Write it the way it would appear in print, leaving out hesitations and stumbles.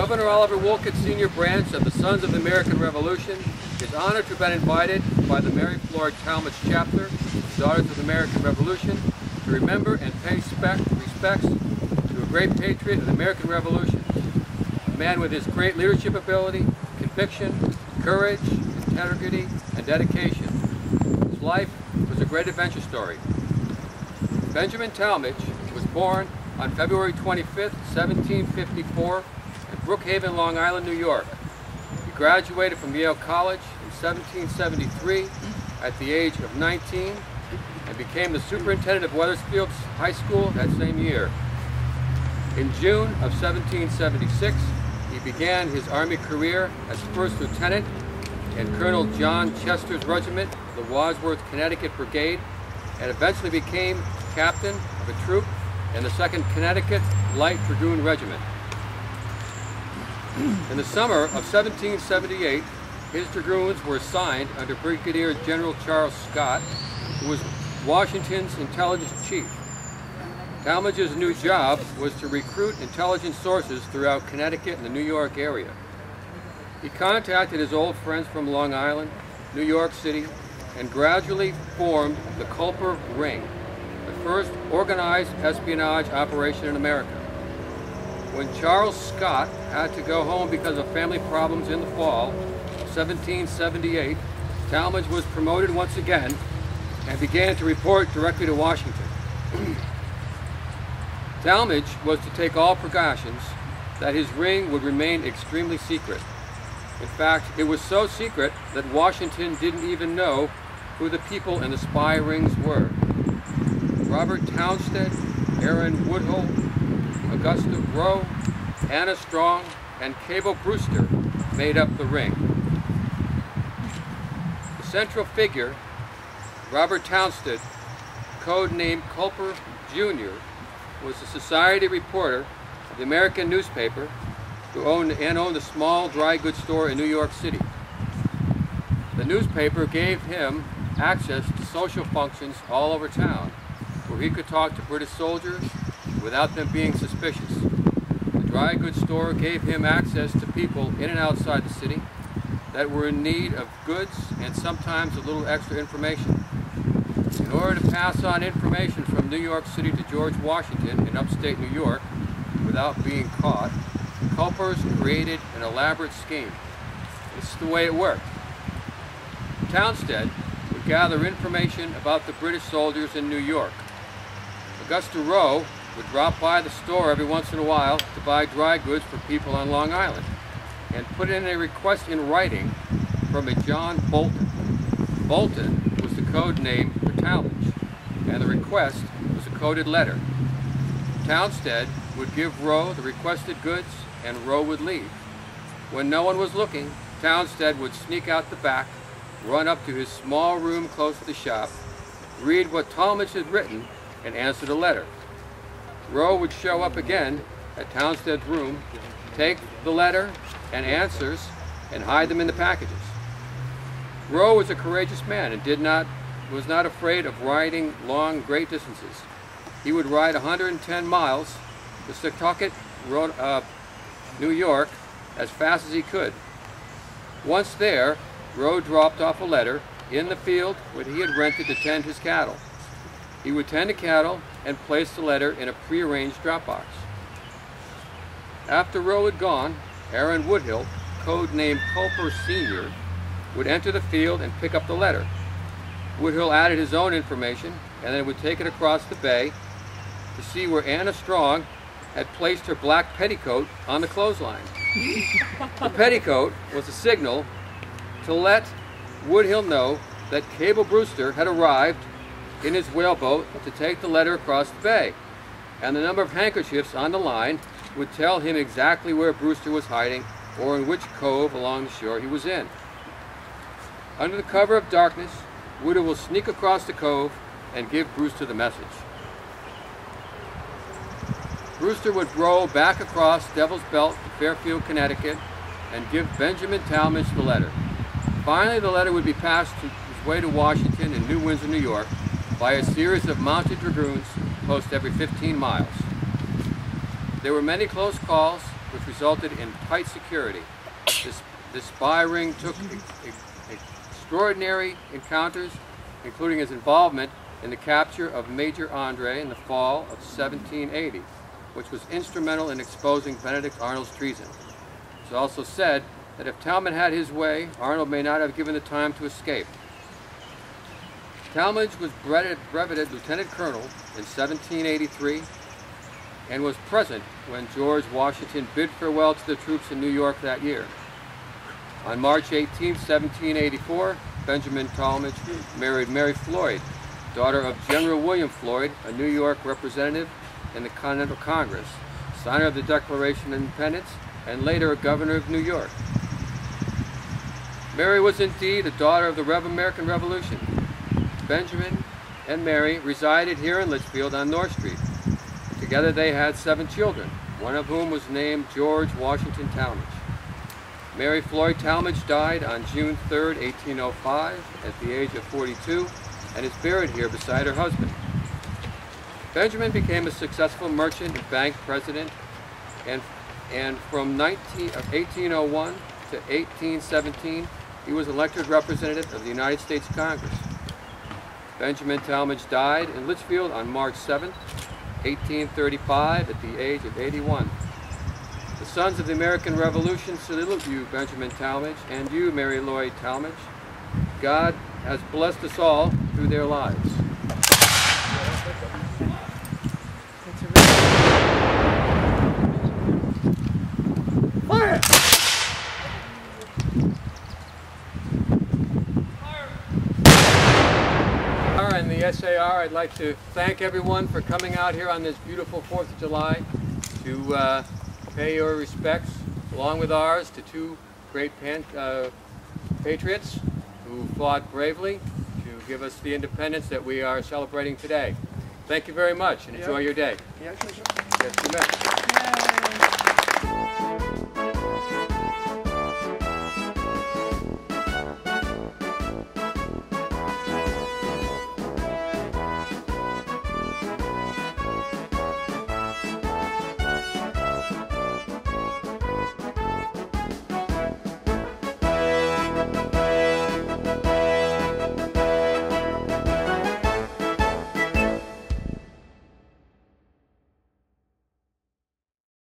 Governor Oliver Wolcott Sr. Branch of the Sons of the American Revolution is honored to have been invited by the Mary Floyd Tallmadge chapter, Daughters of the American Revolution, to remember and pay respects to a great patriot of the American Revolution, a man with his great leadership ability, conviction, courage, integrity, and dedication. His life was a great adventure story. Benjamin Tallmadge was born on February 25, 1754, in Brookhaven, Long Island, New York. He graduated from Yale College in 1773 at the age of 19 and became the superintendent of Wethersfield High School that same year. In June of 1776, he began his Army career as first lieutenant in Colonel John Chester's regiment, the Wadsworth, Connecticut Brigade, and eventually became captain of a troop in the 2nd Connecticut Light Dragoon Regiment. In the summer of 1778, his dragoons were assigned under Brigadier General Charles Scott, who was Washington's intelligence chief. Tallmadge's new job was to recruit intelligence sources throughout Connecticut and the New York area. He contacted his old friends from Long Island, New York City, and gradually formed the Culper Ring, the first organized espionage operation in America. When Charles Scott had to go home because of family problems in the fall of 1778, Tallmadge was promoted once again and began to report directly to Washington. Tallmadge was to take all precautions that his ring would remain extremely secret. In fact, it was so secret that Washington didn't even know who the people in the spy rings were. Robert Townsend, Aaron Woodhull, Augusta Rowe, Anna Strong, and Cable Brewster made up the ring. The central figure, Robert Townsend, codenamed Culper Jr., was a society reporter of the American newspaper who owned a small dry goods store in New York City. The newspaper gave him access to social functions all over town, where he could talk to British soldiers without them being suspicious. The dry goods store gave him access to people in and outside the city that were in need of goods and sometimes a little extra information. In order to pass on information from New York City to George Washington in upstate New York without being caught, Culpers created an elaborate scheme. This is the way it worked. Townsend would gather information about the British soldiers in New York. Augusta Rowe would drop by the store every once in a while to buy dry goods for people on Long Island and put in a request in writing from a John Bolton. Bolton was the code name for Tallmadge, and the request was a coded letter. Townsend would give Rowe the requested goods and Rowe would leave. When no one was looking, Townsend would sneak out the back, run up to his small room close to the shop, read what Tallmadge had written, and answer the letter. Rowe would show up again at Townsend's room, take the letter and answers, and hide them in the packages. Rowe was a courageous man and was not afraid of riding long, great distances. He would ride 110 miles to Setauket, New York, as fast as he could. Once there, Rowe dropped off a letter in the field where he had rented to tend his cattle. He would tend the cattle and place the letter in a prearranged drop box. After Rowe had gone, Aaron Woodhull, codenamed Culper Sr., would enter the field and pick up the letter. Woodhull added his own information and then would take it across the bay to see where Anna Strong had placed her black petticoat on the clothesline. The petticoat was a signal to let Woodhull know that Cable Brewster had arrived in his whaleboat to take the letter across the bay, and the number of handkerchiefs on the line would tell him exactly where Brewster was hiding or in which cove along the shore he was in. Under the cover of darkness, Woodhull will sneak across the cove and give Brewster the message. Brewster would row back across Devil's Belt to Fairfield, Connecticut, and give Benjamin Tallmadge the letter. Finally, the letter would be passed his way to Washington and New Windsor, New York, by a series of mounted dragoons posted every 15 miles. There were many close calls which resulted in tight security. This spy ring took extraordinary encounters, including his involvement in the capture of Major Andre in the fall of 1780, which was instrumental in exposing Benedict Arnold's treason. It's also said that if Tallmadge had his way, Arnold may not have given the time to escape. Tallmadge was brevetted lieutenant colonel in 1783 and was present when George Washington bid farewell to the troops in New York that year. On March 18, 1784, Benjamin Tallmadge married Mary Floyd, daughter of General William Floyd, a New York representative in the Continental Congress, signer of the Declaration of Independence, and later a governor of New York. Mary was indeed a daughter of the American Revolution. Benjamin and Mary resided here in Litchfield on North Street. Together they had 7 children, one of whom was named George Washington Tallmadge. Mary Floyd Tallmadge died on June 3, 1805, at the age of 42, and is buried here beside her husband. Benjamin became a successful merchant and bank president, and from 1801 to 1817, he was elected representative of the United States Congress. Benjamin Tallmadge died in Litchfield on March 7, 1835, at the age of 81. The sons of the American Revolution salute you, Benjamin Tallmadge, and you, Mary Lloyd Tallmadge. God has blessed us all through their lives. Fire! And the SAR, I'd like to thank everyone for coming out here on this beautiful 4th of July to pay your respects, along with ours, to 2 great patriots who fought bravely to give us the independence that we are celebrating today. Thank you very much, and enjoy your day. Yes, yes, you may.